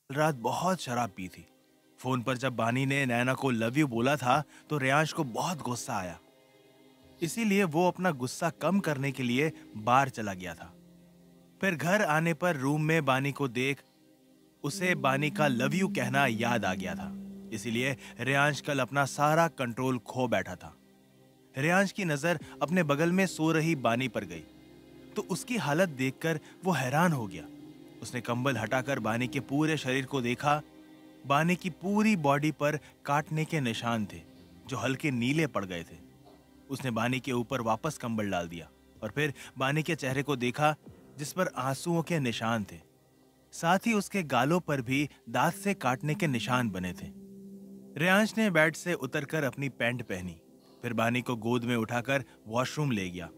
रात बहुत शराब पी थी। फोन पर जब बानी ने नैना को लव यू बोला था तो रेयांश को बहुत गुस्सा आया। इसीलिए वो अपना गुस्सा कम करने के लिए बाहर चला गया था। फिर घर आने पर रूम में बानी को देख उसे बानी का लव यू कहना याद आ गया था। इसीलिए रेयांश कल अपना सारा कंट्रोल खो बैठा था। रेयांश की नजर अपने बगल में सो रही बानी पर गई तो उसकी हालत देखकर वो हैरान हो गया। उसने कंबल हटाकर बानी के पूरे शरीर को देखा। बानी की पूरी बॉडी पर काटने के निशान थे जो हल्के नीले पड़ गए थे। उसने बानी के ऊपर वापस कंबल डाल दिया और फिर बानी के चेहरे को देखा जिस पर आंसुओं के निशान थे। साथ ही उसके गालों पर भी दांत से काटने के निशान बने थे। रेयांश ने बेड से उतरकर अपनी पैंट पहनी, फिर बानी को गोद में उठाकर वॉशरूम ले गया।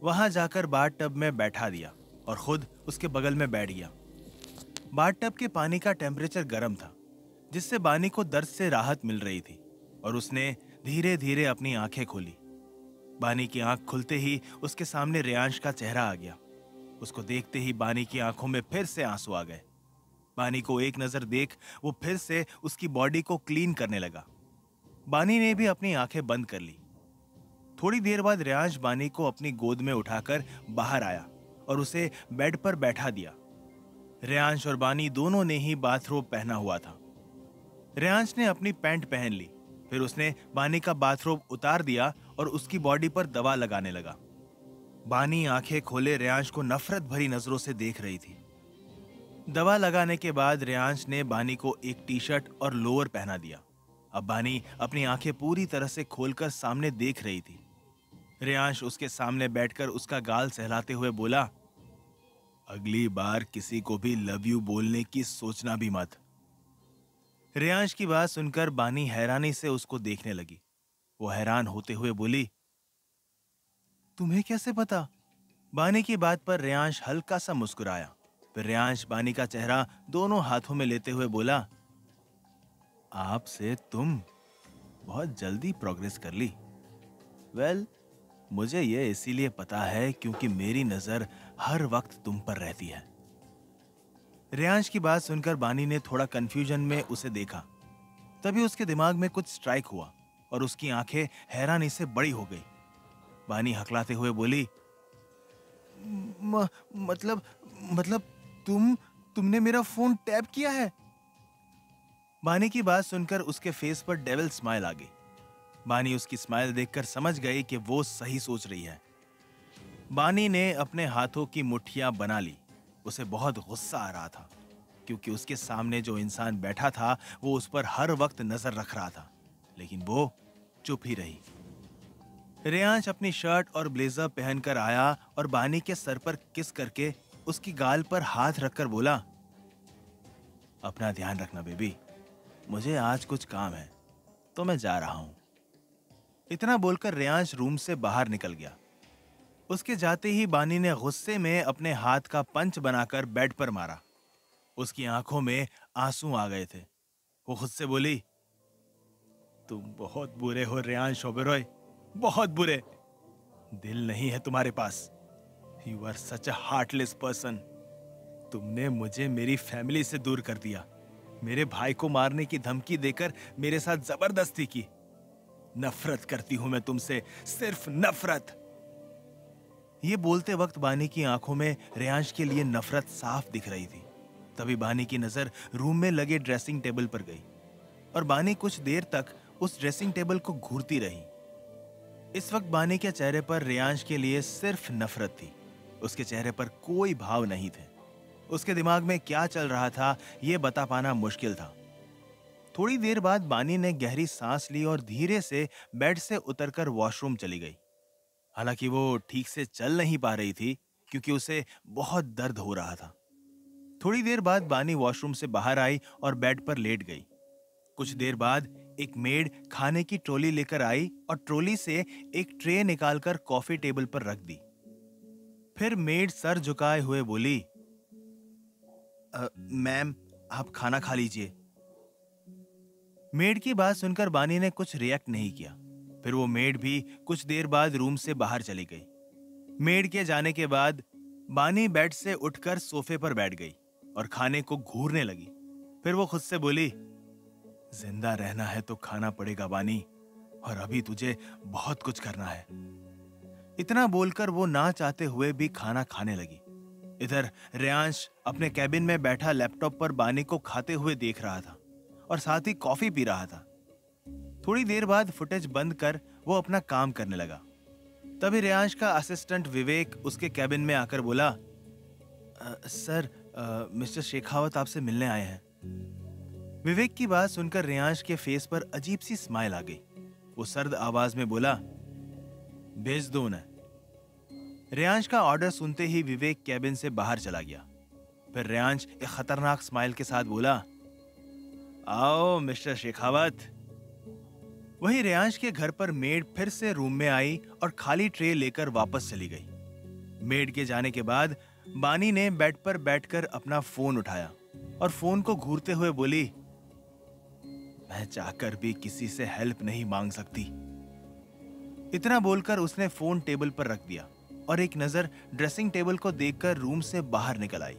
वहां जाकर बाथ टब में बैठा दिया और खुद उसके बगल में बैठ गया। बाथ टब के पानी का टेम्परेचर गर्म था जिससे बानी को दर्द से राहत मिल रही थी और उसने धीरे धीरे अपनी आंखें खोली। बानी की आंख खुलते ही उसके सामने रेयांश का चेहरा आ गया। उसको देखते ही बानी की आंखों में फिर से आंसू आ गए। बानी को एक नजर देख वो फिर से उसकी बॉडी को क्लीन करने लगा। बानी ने भी अपनी आंखें बंद कर ली। थोड़ी देर बाद रेयांश बानी को अपनी गोद में उठाकर बाहर आया और उसे बेड पर बैठा दिया। रेयांश और बानी दोनों ने ही बाथरोब पहना हुआ था। रेयांश ने अपनी पैंट पहन ली, फिर उसने बानी का बाथरोब उतार दिया और उसकी बॉडी पर दवा लगाने लगा। बानी आंखें खोले रेयांश को नफरत भरी नजरों से देख रही थी। दवा लगाने के बाद रेयांश ने बानी को एक टी शर्ट और लोअर पहना दिया। अब बानी अपनी आंखें पूरी तरह से खोलकर सामने देख रही थी। रेयांश उसके सामने बैठकर उसका गाल सहलाते हुए बोला, अगली बार किसी को भी लव यू बोलने की सोचना भी मत। रेयांश की बात सुनकर बानी हैरानी से उसको देखने लगी। वो हैरान होते हुए बोली, तुम्हें कैसे पता? बानी की बात पर रेयांश हल्का सा मुस्कुराया। फिर रेयांश बानी का चेहरा दोनों हाथों में लेते हुए बोला, आपसे तुम बहुत जल्दी प्रोग्रेस कर ली। वेल, मुझे ये इसीलिए पता है क्योंकि मेरी नजर हर वक्त तुम पर रहती है। रेयांश की बात सुनकर बानी ने थोड़ा कंफ्यूजन में उसे देखा। तभी उसके दिमाग में कुछ स्ट्राइक हुआ और उसकी आंखें हैरानी से बड़ी हो गई। बानी हकलाते हुए बोली, मतलब मतलब तुमने मेरा फोन टैप किया है? बानी की बात सुनकर उसके फेस पर डेविल स्माइल आ गई। बानी उसकी स्माइल देखकर समझ गई कि वो सही सोच रही है। बानी ने अपने हाथों की मुट्ठियां बना ली। उसे बहुत गुस्सा आ रहा था क्योंकि उसके सामने जो इंसान बैठा था वो उस पर हर वक्त नजर रख रहा था, लेकिन वो चुप ही रही। रेयांश अपनी शर्ट और ब्लेजर पहनकर आया और बानी के सर पर किस करके उसकी गाल पर हाथ रखकर बोला, अपना ध्यान रखना बेबी, मुझे आज कुछ काम है तो मैं जा रहा हूं। इतना बोलकर रेयांश रूम से बाहर निकल गया। उसके जाते ही बानी ने गुस्से में अपने हाथ का पंच बनाकर बेड पर मारा। उसकी आंखों में आंसू आ गए थे। वो खुद से बोली, तुम बहुत बुरे हो रेयांश ओबेरॉय, बहुत बुरे। दिल नहीं है तुम्हारे पास। You are such a heartless person. तुमने मुझे मेरी फैमिली से दूर कर दिया। मेरे भाई को मारने की धमकी देकर मेरे साथ जबरदस्ती की। नफरत करती हूं मैं तुमसे, सिर्फ नफरत। ये बोलते वक्त बानी की आंखों में रेयांश के लिए नफरत साफ दिख रही थी। तभी बानी की नजर रूम में लगे ड्रेसिंग टेबल पर गई और बानी कुछ देर तक उस ड्रेसिंग टेबल को घूरती रही। इस वक्त बानी के चेहरे पर रेयांश के लिए सिर्फ नफरत थी। उसके चेहरे पर कोई भाव नहीं थे। उसके दिमाग में क्या चल रहा था यह बता पाना मुश्किल था। थोड़ी देर बाद बानी ने गहरी सांस ली और धीरे से बेड से उतरकर वॉशरूम चली गई। हालांकि वो ठीक से चल नहीं पा रही थी क्योंकि उसे बहुत दर्द हो रहा था। थोड़ी देर बाद बानी वॉशरूम से बाहर आई और बेड पर लेट गई। कुछ देर बाद एक मेड खाने की ट्रॉली लेकर आई और ट्रॉली से एक ट्रे निकालकर कॉफी टेबल पर रख दी। फिर मेड सर झुकाए हुए बोली, मैम, आप खाना खा लीजिए। मेड की बात सुनकर बानी ने कुछ रिएक्ट नहीं किया। फिर वो मेड भी कुछ देर बाद रूम से बाहर चली गई। मेड के जाने के बाद बानी बेड से उठकर सोफे पर बैठ गई और खाने को घूरने लगी। फिर वो खुद से बोली, जिंदा रहना है तो खाना पड़ेगा बानी, और अभी तुझे बहुत कुछ करना है। इतना बोलकर वो ना चाहते हुए भी खाना खाने लगी। इधर रेयांश अपने कैबिन में बैठा लैपटॉप पर बानी को खाते हुए देख रहा था और साथ ही कॉफी पी रहा था। थोड़ी देर बाद फुटेज बंद कर वो अपना काम करने लगा। तभी रेयांश का असिस्टेंट विवेक उसके कैबिन में आकर बोला, सर, मिस्टर शेखावत आपसे मिलने आए हैं। विवेक की बात सुनकर रेयांश के फेस पर अजीब सी स्माइल आ गई। वो सर्द आवाज में बोला, भेज दो उन्हें। रेयांश का ऑर्डर सुनते ही विवेक कैबिन से बाहर चला गया। फिर रेयांश एक खतरनाक स्माइल के साथ बोला, आओ मिस्टर शेखावत। वहीं रेयांश के घर पर मेड फिर से रूम में आई और खाली ट्रे लेकर वापस चली गई। मेड के जाने के बाद बानी ने बेड पर बैठकर अपना फोन उठाया और फोन को घूरते हुए बोली, मैं चाहकर भी किसी से हेल्प नहीं मांग सकती। इतना बोलकर उसने फोन टेबल पर रख दिया और एक नजर ड्रेसिंग टेबल को देखकर रूम से बाहर निकल आई।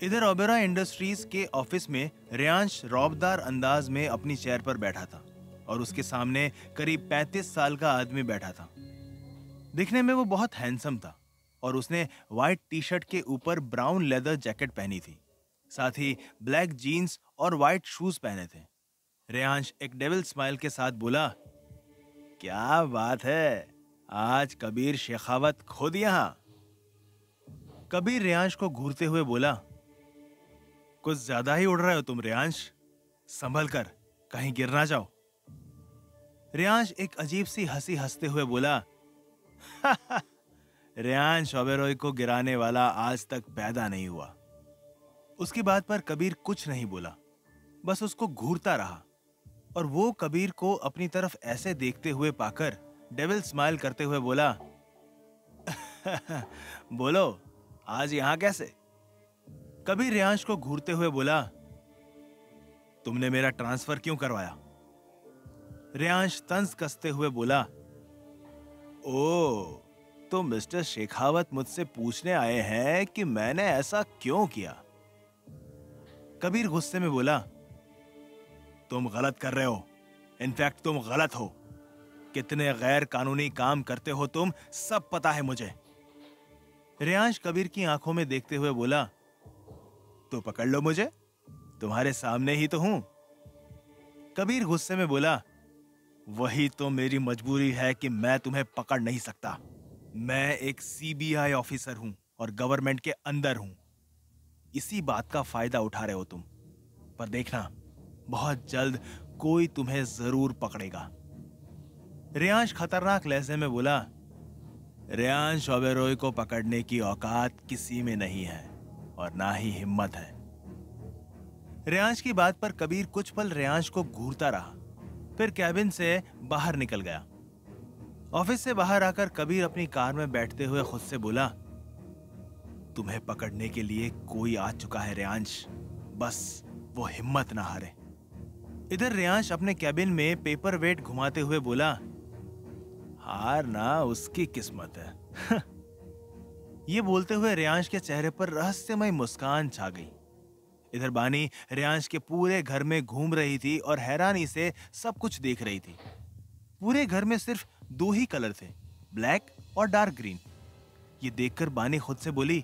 इधर ओबेरॉय इंडस्ट्रीज के ऑफिस में रेयांश रौबदार अंदाज में अपनी चेयर पर बैठा था और उसके सामने करीब 35 साल का आदमी बैठा था। दिखने में वो बहुत हैंडसम था और उसने व्हाइट टी शर्ट के ऊपर ब्राउन लेदर जैकेट पहनी थी। साथ ही ब्लैक जीन्स और व्हाइट शूज पहने थे। रेयांश एक डेविल स्माइल के साथ बोला, क्या बात है, आज कबीर शेखावत खुद यहां। कबीर रेयांश को घूरते हुए बोला, कुछ ज्यादा ही उड़ रहे हो तुम रेयांश, संभल कर कहीं गिर ना जाओ। रेयांश एक अजीब सी हंसी हंसते हुए बोला, रेयांश ओबेरॉय को गिराने वाला आज तक पैदा नहीं हुआ। उसकी बात पर कबीर कुछ नहीं बोला, बस उसको घूरता रहा और वो कबीर को अपनी तरफ ऐसे देखते हुए पाकर डेविल स्माइल करते हुए बोला, बोलो आज यहां कैसे। कबीर रेयांश को घूरते हुए बोला, तुमने मेरा ट्रांसफर क्यों करवाया। रेयांश तंज कसते हुए बोला, ओ तो मिस्टर शेखावत मुझसे पूछने आए हैं कि मैंने ऐसा क्यों किया। कबीर गुस्से में बोला, तुम गलत कर रहे हो, इनफैक्ट तुम गलत हो। कितने गैर कानूनी काम करते हो तुम, सब पता है मुझे। रेयांश कबीर की आंखों में देखते हुए बोला, तो पकड़ लो मुझे, तुम्हारे सामने ही तो हूं। कबीर गुस्से में बोला, वही तो मेरी मजबूरी है कि मैं तुम्हें पकड़ नहीं सकता। मैं एक सीबीआई ऑफिसर हूं और गवर्नमेंट के अंदर हूं। इसी बात का फायदा उठा रहे हो तुम, पर देखना बहुत जल्द कोई तुम्हें जरूर पकड़ेगा। रेयांश खतरनाक लहजे में बोला, रेयांश ओबेरॉय को पकड़ने की औकात किसी में नहीं है और ना ही हिम्मत है। रेयांश की बात पर कबीर कुछ पल रेयांश को घूरता रहा, फिर कैबिन से बाहर निकल गया। ऑफिस से बाहर आकर कबीर अपनी कार में बैठते हुए खुद से बोला, तुम्हें पकड़ने के लिए कोई आ चुका है रेयांश, बस वो हिम्मत ना हारे। इधर रेयांश अपने कैबिन में पेपर वेट घुमाते हुए बोला, हार ना उसकी किस्मत है। ये बोलते हुए रेयांश के चेहरे पर रहस्यमय मुस्कान छा गई। इधर बानी रेयांश के पूरे घर में घूम रही थी और हैरानी से सब कुछ देख रही थी। पूरे घर में सिर्फ दो ही कलर थे, ब्लैक और डार्क ग्रीन। ये देखकर बानी खुद से बोली,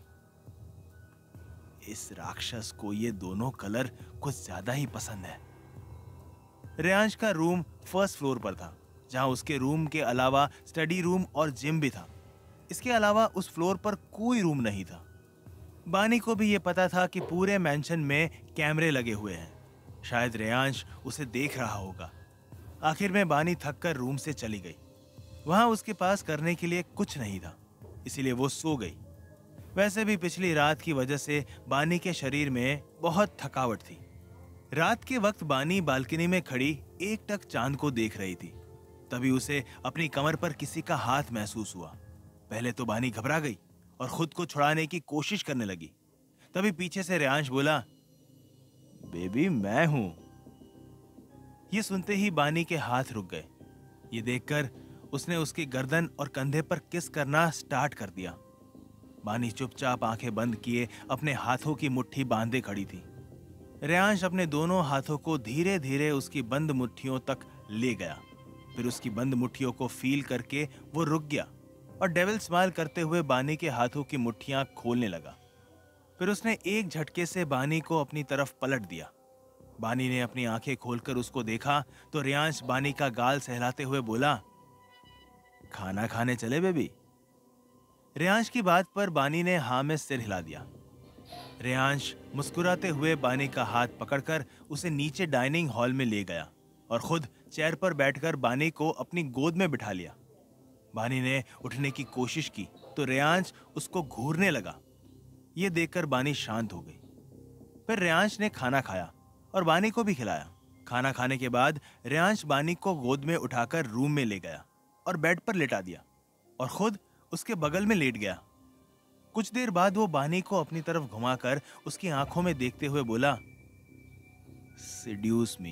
इस राक्षस को ये दोनों कलर कुछ ज्यादा ही पसंद है। रेयांश का रूम फर्स्ट फ्लोर पर था, जहां उसके रूम के अलावा स्टडी रूम और जिम भी था। इसके अलावा उस फ्लोर पर कोई रूम नहीं था। बानी को भी यह पता था कि पूरे मैंशन में कैमरे लगे हुए हैं। शायद रेयांश उसे देख रहा होगा। आखिर में बानी थककर रूम से चली गई। वहां उसके पास करने के लिए कुछ नहीं था, इसीलिए वो सो गई। वैसे भी पिछली रात की वजह से बानी के शरीर में बहुत थकावट थी। रात के वक्त बानी बालकनी में खड़ी एकटक चांद को देख रही थी। तभी उसे अपनी कमर पर किसी का हाथ महसूस हुआ। पहले तो बानी घबरा गई और खुद को छुड़ाने की कोशिश करने लगी। तभी पीछे से रेयांश बोला, बेबी मैं हूं। ये सुनते ही बानी के हाथ रुक गए। ये देखकर उसने उसकी गर्दन और कंधे पर किस करना स्टार्ट कर दिया। बानी चुपचाप आंखें बंद किए अपने हाथों की मुट्ठी बांधे खड़ी थी। रेयांश अपने दोनों हाथों को धीरे धीरे उसकी बंद मुट्ठियों तक ले गया। फिर उसकी बंद मुट्ठियों को फील करके वो रुक गया और डेविल स्माइल करते हुए बानी के हाथों की मुट्ठियां खोलने लगा। फिर उसने एक झटके से बानी को अपनी तरफ पलट दिया। बानी ने अपनी आंखें खोलकर उसको देखा तो रेयांश बानी का गाल सहलाते हुए बोला, खाना खाने चले बेबी? रेयांश की बात पर बानी ने हाँ में सिर हिला दिया। रेयांश मुस्कुराते हुए बानी का हाथ पकड़कर उसे नीचे डाइनिंग हॉल में ले गया और खुद चेयर पर बैठकर बानी को अपनी गोद में बिठा लिया। बानी ने उठने की कोशिश की तो रेयांश उसको घूरने लगा। यह देखकर बानी शांत हो गई। फिर रेयांश ने खाना खाया और बानी को भी खिलाया। खाना खाने के बाद रेयांश बानी को गोद में उठाकर रूम में ले गया और बेड पर लेटा दिया और खुद उसके बगल में लेट गया। कुछ देर बाद वो बानी को अपनी तरफ घुमाकर उसकी आंखों में देखते हुए बोला, सेड्यूस मी।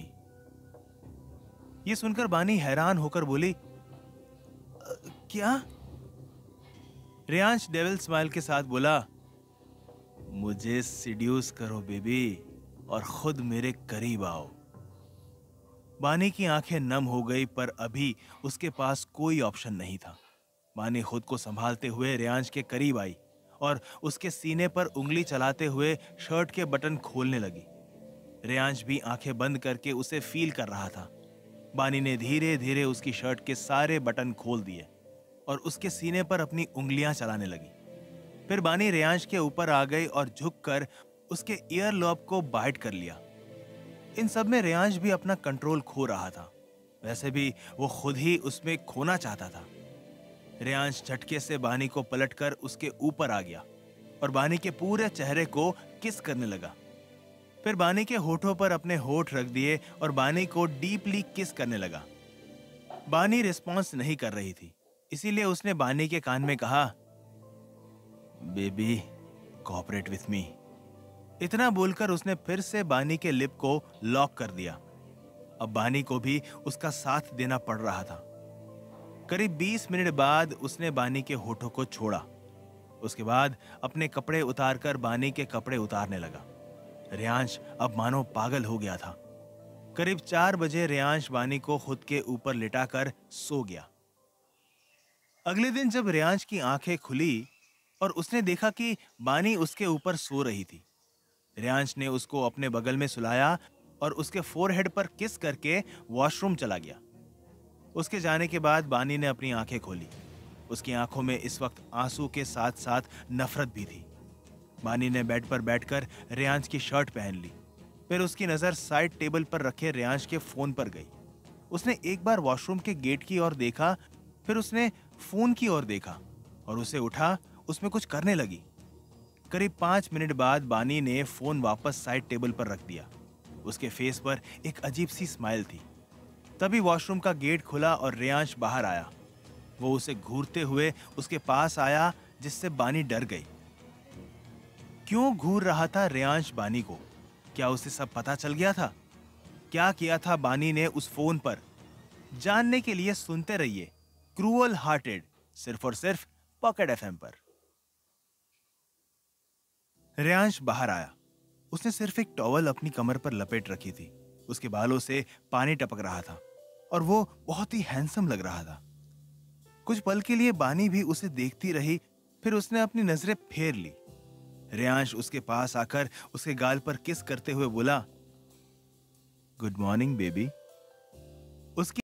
ये सुनकर बानी हैरान होकर बोली, क्या? रेयांश डेविल स्माइल के साथ बोला, मुझे सीड्यूस करो बेबी और खुद मेरे करीब आओ। बानी की आंखें नम हो गई पर अभी उसके पास कोई ऑप्शन नहीं था। बानी खुद को संभालते हुए रेयांश के करीब आई और उसके सीने पर उंगली चलाते हुए शर्ट के बटन खोलने लगी। रेयांश भी आंखें बंद करके उसे फील कर रहा था। बानी ने धीरे धीरे उसकी शर्ट के सारे बटन खोल दिए और उसके सीने पर अपनी उंगलियां चलाने लगी। फिर बानी रेयांश के ऊपर आ गई और झुककर उसके ईयर लॉब को बाइट कर लिया। इन सब में रेयांश भी अपना कंट्रोल खो रहा था। वैसे भी वो खुद ही उसमें खोना चाहता था। रेयांश झटके से बानी को पलटकर उसके ऊपर आ गया और बानी के पूरे चेहरे को किस करने लगा। फिर बानी के होठों पर अपने होठ रख दिए और बानी को डीपली किस करने लगा। बानी रिस्पॉन्स नहीं कर रही थी, इसीलिए उसने बानी के कान में कहा, बेबी कोऑपरेट विथ मी। इतना बोलकर उसने फिर से बानी के लिप को लॉक कर दिया। अब बानी को भी उसका साथ देना पड़ रहा था। करीब 20 मिनट बाद उसने बानी के होठों को छोड़ा। उसके बाद अपने कपड़े उतारकर बानी के कपड़े उतारने लगा। रेयांश अब मानो पागल हो गया था। करीब 4 बजे रेयांश बानी को खुद के ऊपर लिटाकर सो गया। अगले दिन जब रेयांश की आंखें खुली और उसने देखा कि बानी उसके ऊपर सो रही थी, रेयांश ने उसको अपने बगल में सुलाया और उसके फोरहेड पर किस करके वॉशरूम चला गया। उसके जाने के बाद बानी ने अपनी आंखें खोली। उसकी आंखों में इस वक्त आंसू के साथ साथ नफरत भी थी। बानी ने बेड पर बैठकर रेयांश की शर्ट पहन ली। फिर उसकी नजर साइड टेबल पर रखे रेयांश के फोन पर गई। उसने एक बार वॉशरूम के गेट की ओर देखा, फिर उसने फोन की ओर देखा और उसे उठा उसमें कुछ करने लगी। करीब 5 मिनट बाद बानी ने फोन वापस साइड टेबल पर रख दिया। उसके फेस पर एक अजीब सी स्माइल थी। तभी वॉशरूम का गेट खुला और रेयांश बाहर आया। वो उसे घूरते हुए उसके पास आया, जिससे बानी डर गई। क्यों घूर रहा था रेयांश बानी को? क्या उसे सब पता चल गया था? क्या किया था बानी ने उस फोन पर? जानने के लिए सुनते रहिए क्रूअल हार्टेड, सिर्फ और सिर्फ पॉकेट एफएम पर। रेयांश बाहर आया। उसने सिर्फ एक टॉवल अपनी कमर पर लपेट रखी थी। उसके बालों से पानी टपक रहा था और वो बहुत ही हैंडसम लग रहा था। कुछ पल के लिए बानी भी उसे देखती रही, फिर उसने अपनी नजरें फेर ली। रेयांश उसके पास आकर उसके गाल पर किस करते हुए बोला, गुड मॉर्निंग बेबी। उसकी